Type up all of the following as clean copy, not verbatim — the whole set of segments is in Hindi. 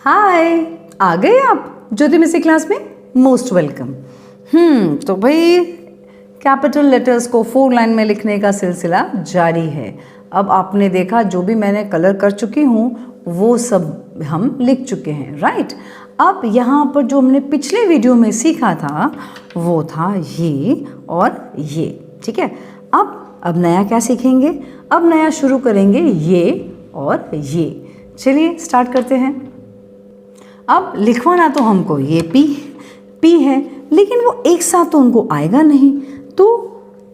हाय, आ गए आप ज्योति मिसी क्लास में? Most welcome. तो भाई कैपिटल लेटर्स को 4 लाइन में लिखने का सिलसिला जारी है। अब आपने देखा जो भी मैंने कलर कर चुकी हूँ वो सब हम लिख चुके हैं, राइट। अब यहाँ पर जो हमने पिछले वीडियो में सीखा था वो था ये और ये, ठीक है। अब नया क्या सीखेंगे? अब नया शुरू करेंगे ये और ये। चलिए स्टार्ट करते हैं। अब लिखवाना तो हमको ये पी है, लेकिन वो एक साथ तो उनको आएगा नहीं, तो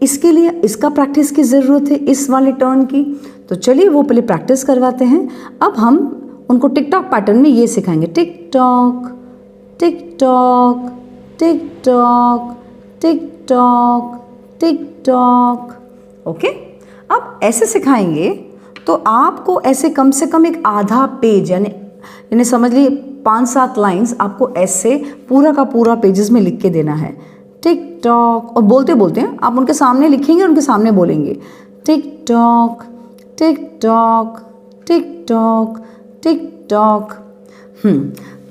इसके लिए इसका प्रैक्टिस की ज़रूरत है, इस वाले टर्न की। तो चलिए वो पहले प्रैक्टिस करवाते हैं। अब हम उनको टिक टॉक पैटर्न में ये सिखाएंगे, tick tock tick tock tick tock tick tock tick tock. Okay, अब ऐसे सिखाएंगे तो आपको ऐसे कम से कम एक आधा पेज यानी समझ लीजिए 5-7 लाइंस आपको ऐसे पूरा का पूरा पेजेस में लिख के देना है। टिक टॉक, और बोलते बोलते हैं आप उनके सामने लिखेंगे, उनके सामने बोलेंगे tick tock tick tock tick tock tick tock.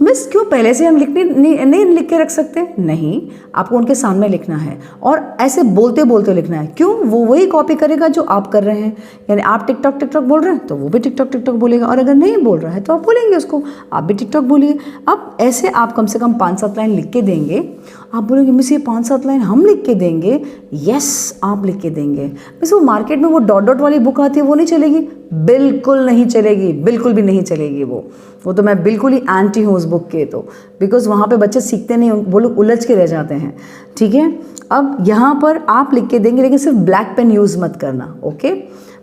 Miss क्यों पहले से हम नहीं लिख के रख सकते? नहीं, आपको उनके सामने लिखना है और ऐसे बोलते बोलते लिखना है। क्यों? वो वही कॉपी करेगा जो आप कर रहे हैं। यानी आप टिक टॉक बोल रहे हैं तो वो भी टिक टॉक बोलेगा, और अगर नहीं बोल रहा है तो आप बोलेंगे उसको, आप भी टिक टॉक बोलिए। अब ऐसे आप कम से कम 5-7 लाइन लिख के देंगे। आप बोलेंगे मिस ये 5-7 लाइन हम लिख के देंगे? यस, आप लिख के देंगे। मिस वो मार्केट में वो डॉट वाली बुक आती है वो नहीं चलेगी? बिल्कुल नहीं चलेगी, बिल्कुल भी नहीं चलेगी। वो तो मैं बिल्कुल ही एंटी हूँ उस बुक के, तो बिकॉज वहाँ पे बच्चे सीखते नहीं, वो लोग उलझ के रह जाते हैं, ठीक है। अब यहाँ पर आप लिख के देंगे, लेकिन सिर्फ ब्लैक पेन यूज़ मत करना, ओके।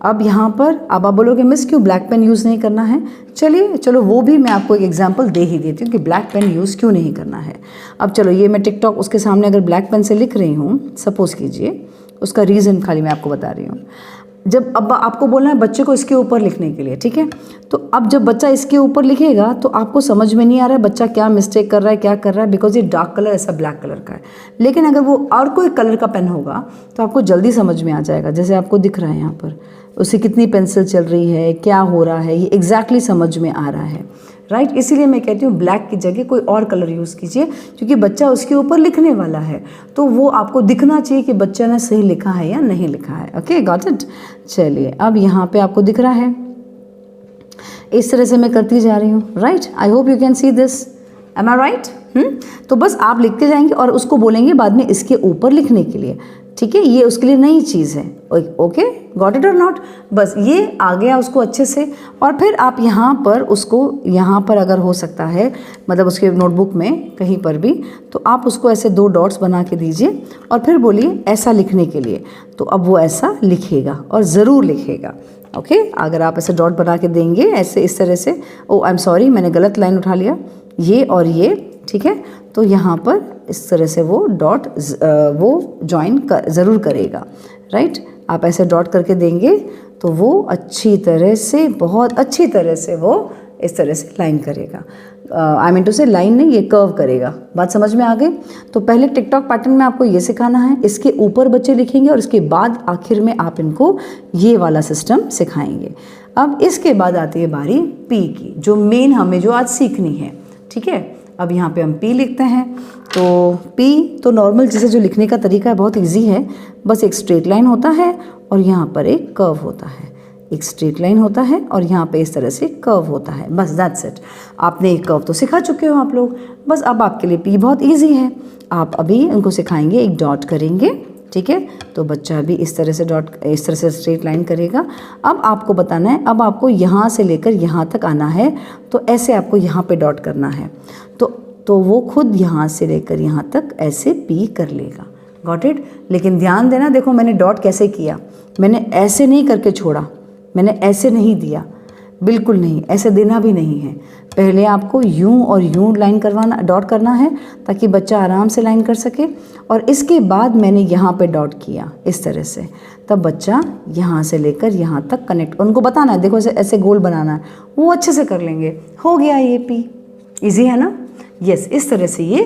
अब यहाँ पर अब आप बोलोगे मिस क्यों ब्लैक पेन यूज़ नहीं करना है? चलो वो भी मैं आपको एक एग्जांपल दे ही देती हूँ कि ब्लैक पेन यूज़ क्यों नहीं करना है। अब चलो ये मैं टिक टॉक उसके सामने अगर ब्लैक पेन से लिख रही हूँ, सपोज़ कीजिए, उसका रीज़न खाली मैं आपको बता रही हूँ। जब अब आपको बोलना है बच्चे को इसके ऊपर लिखने के लिए, ठीक है। तो अब जब बच्चा इसके ऊपर लिखेगा तो आपको समझ में नहीं आ रहा है बच्चा क्या मिस्टेक कर रहा है, क्या कर रहा है, बिकॉज ये डार्क कलर ऐसा ब्लैक कलर का है। लेकिन अगर वो और कोई कलर का पेन होगा तो आपको जल्दी समझ में आ जाएगा। जैसे आपको दिख रहा है यहाँ पर उसे कितनी पेंसिल चल रही है, क्या हो रहा है, ये एग्जैक्टली समझ में आ रहा है, राइट। इसीलिए मैं कहती हूँ ब्लैक की जगह कोई और कलर यूज़ कीजिए, क्योंकि बच्चा उसके ऊपर लिखने वाला है, तो वो आपको दिखना चाहिए कि बच्चा ने सही लिखा है या नहीं लिखा है। Okay, got it. चलिए अब यहाँ पे आपको दिख रहा है, इस तरह से मैं करती जा रही हूँ, right. I hope you can see this, am I right? तो बस आप लिखते जाएंगे और उसको बोलेंगे बाद में इसके ऊपर लिखने के लिए, ठीक है। ये उसके लिए नई चीज़ है, ओके, गॉट इट और नॉट। बस ये आ गया उसको अच्छे से। और फिर आप यहाँ पर उसको, यहाँ पर अगर हो सकता है मतलब उसके नोटबुक में कहीं पर भी, तो आप उसको ऐसे 2 डॉट्स बना के दीजिए और फिर बोलिए ऐसा लिखने के लिए। तो अब वो ऐसा लिखेगा और ज़रूर लिखेगा, ओके। अगर आप ऐसे डॉट बना के देंगे ऐसे इस तरह से, ओ आई एम सॉरी मैंने गलत लाइन उठा लिया, ये और ये, ठीक है। तो यहाँ पर इस तरह से वो डॉट वो ज्वाइन ज़रूर करेगा, राइट। आप ऐसे डॉट करके देंगे तो वो अच्छी तरह से, बहुत अच्छी तरह से वो इस तरह से लाइन करेगा। आई मीन टू से लाइन नहीं, ये कर्व करेगा। बात समझ में आ गई? तो पहले टिक टॉक पैटर्न में आपको ये सिखाना है, इसके ऊपर बच्चे लिखेंगे और इसके बाद आखिर में आप इनको ये वाला सिस्टम सिखाएंगे। अब इसके बाद आती है बारी पी की, जो मेन हमें जो आज सीखनी है, ठीक है। अब यहाँ पे हम पी लिखते हैं। तो पी तो नॉर्मल जैसे जो लिखने का तरीका है बहुत इजी है, बस एक स्ट्रेट लाइन होता है और यहाँ पर एक कर्व होता है, एक स्ट्रेट लाइन होता है और यहाँ पे इस तरह से कर्व होता है, बस दैट्स इट। आपने एक कर्व तो सिखा चुके हो आप लोग, बस अब आपके लिए पी बहुत इजी है। आप अभी उनको सिखाएंगे, एक डॉट करेंगे, ठीक है। तो बच्चा भी इस तरह से डॉट, इस तरह से स्ट्रेट लाइन करेगा। अब आपको बताना है, अब आपको यहाँ से लेकर यहाँ तक आना है, तो ऐसे आपको यहाँ पे डॉट करना है। तो वो खुद यहाँ से लेकर यहाँ तक ऐसे पी कर लेगा, गॉट इट। लेकिन ध्यान देना, देखो मैंने डॉट कैसे किया, मैंने ऐसे नहीं करके छोड़ा, मैंने ऐसे नहीं दिया, बिल्कुल नहीं, ऐसे देना भी नहीं है। पहले आपको यूं और यूं लाइन करवाना, डॉट करना है, ताकि बच्चा आराम से लाइन कर सके। और इसके बाद मैंने यहाँ पे डॉट किया इस तरह से, तब बच्चा यहाँ से लेकर यहाँ तक कनेक्ट, उनको बताना है देखो ऐसे गोल बनाना है, वो अच्छे से कर लेंगे। हो गया ये पी, इजी है ना? यस, इस तरह से ये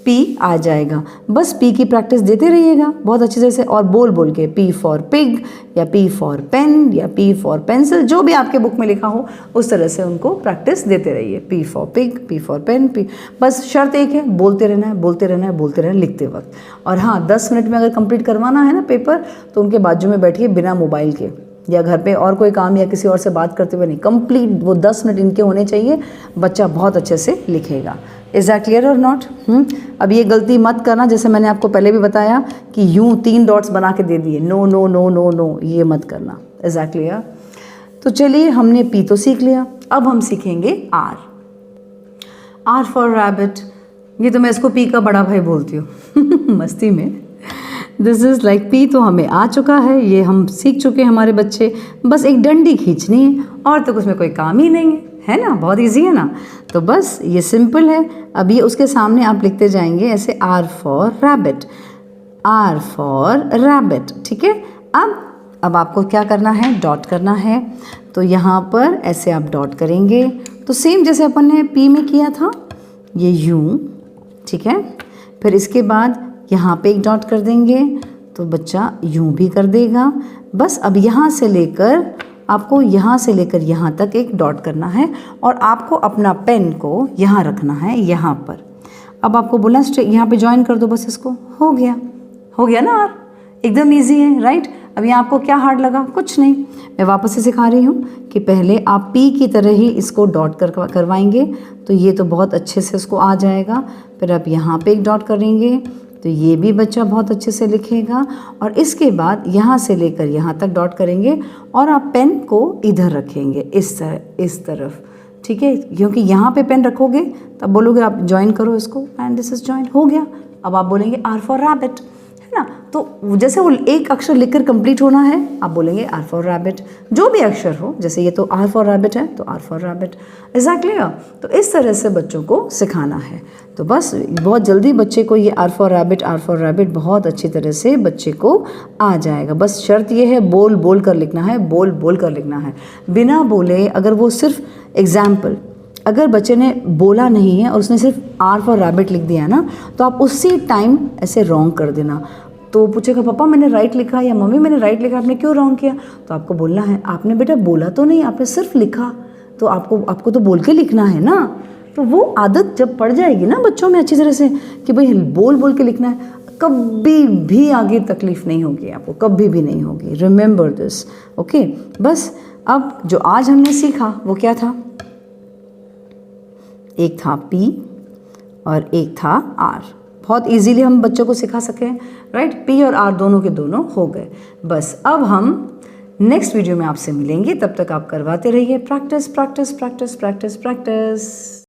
पी आ जाएगा। बस पी की प्रैक्टिस देते रहिएगा बहुत अच्छी तरह से, और बोल बोल के पी फॉर पिग या पी फॉर पेन या पी फॉर पेंसिल, जो भी आपके बुक में लिखा हो उस तरह से उनको प्रैक्टिस देते रहिए। P for pig, P for pen, P. बस शर्त एक है, बोलते रहना है, बोलते रहना है, बोलते रहना लिखते वक्त। और हाँ, 10 मिनट में अगर कंप्लीट करवाना है ना पेपर, तो उनके बाजू में बैठिए बिना मोबाइल के, या घर पे और कोई काम या किसी और से बात करते हुए नहीं, कंप्लीट वो 10 मिनट इनके होने चाहिए, बच्चा बहुत अच्छे से लिखेगा। इज़ दैट क्लियर और नॉट? अब ये गलती मत करना, जैसे मैंने आपको पहले भी बताया कि यूं 3 डॉट्स बना के दे दिए, no no no no no, ये मत करना। Is that clear? तो चलिए, हमने पी तो सीख लिया, अब हम सीखेंगे आर। Are for rabbit. ये तो मैं इसको पी का बड़ा भाई बोलती हूँ मस्ती में। दिस इज़ लाइक पी तो हमें आ चुका है, ये हम सीख चुके हैं हमारे बच्चे, बस एक डंडी खींचनी है और तो उसमें कोई काम ही नहीं है ना, बहुत इजी है ना। तो बस ये सिंपल है। अब ये उसके सामने आप लिखते जाएंगे ऐसे, R for rabbit, R for rabbit, ठीक है। अब आपको क्या करना है, डॉट करना है। तो यहाँ पर ऐसे आप डॉट करेंगे, तो सेम जैसे अपन ने पी में किया था, ये यूं, ठीक है। फिर इसके बाद यहाँ पे एक डॉट कर देंगे, तो बच्चा यूं भी कर देगा। बस अब यहाँ से लेकर आपको यहाँ से लेकर यहाँ तक एक डॉट करना है, और आपको अपना पेन को यहाँ रखना है, यहाँ पर। अब आपको बोलना यहाँ पे ज्वाइन कर दो, बस इसको, हो गया ना। और एकदम इजी है, राइट। अब यहाँ आपको क्या हार्ड लगा? कुछ नहीं। मैं वापस से सिखा रही हूँ कि पहले आप पी की तरह ही इसको डॉट करवाएंगे, तो ये तो बहुत अच्छे से उसको आ जाएगा। फिर आप यहाँ पे एक डॉट करेंगे, तो ये भी बच्चा बहुत अच्छे से लिखेगा। और इसके बाद यहाँ से लेकर यहाँ तक डॉट करेंगे, और आप पेन को इधर रखेंगे, इस तरफ, ठीक है। क्योंकि यहाँ पे पेन रखोगे तब बोलोगे आप ज्वाइन करो इसको, एंड दिस इज ज्वाइन, हो गया। अब आप बोलेंगे आर फॉर रैबिट, है ना। तो जैसे वो एक अक्षर लिखकर कंप्लीट होना है, आप बोलेंगे आर फॉर रैबिट, जो भी अक्षर हो, जैसे ये तो आर फॉर रैबिट है तो आर फॉर रैबिट, एग्जैक्टली। तो इस तरह से बच्चों को सिखाना है। तो बस बहुत जल्दी बच्चे को ये आर फॉर रैबिट बहुत अच्छी तरह से बच्चे को आ जाएगा। बस शर्त ये है, बोल बोल कर लिखना है, बोल बोल कर लिखना है, बिना बोले। अगर वो सिर्फ एग्जाम्पल, अगर बच्चे ने बोला नहीं है और उसने सिर्फ आर फॉर रैबिट लिख दिया ना, तो आप उसी टाइम ऐसे रॉन्ग कर देना। तो पूछेगा पापा मैंने राइट लिखा, या मम्मी मैंने राइट लिखा, आपने क्यों रॉन्ग किया? तो आपको बोलना है, आपने बेटा बोला तो नहीं, आपने सिर्फ लिखा, तो आपको तो बोल के लिखना है ना। तो वो आदत जब पड़ जाएगी ना बच्चों में अच्छी तरह से कि भाई बोल बोल के लिखना है, कभी भी आगे तकलीफ नहीं होगी आपको, कभी भी नहीं होगी। Remember this, okay. बस अब जो आज हमने सीखा वो क्या था? एक था पी और एक था आर। बहुत इजीली हम बच्चों को सिखा सके, राइट। पी और आर दोनों के दोनों हो गए। बस अब हम नेक्स्ट वीडियो में आपसे मिलेंगे, तब तक आप करवाते रहिए practice practice practice practice practice.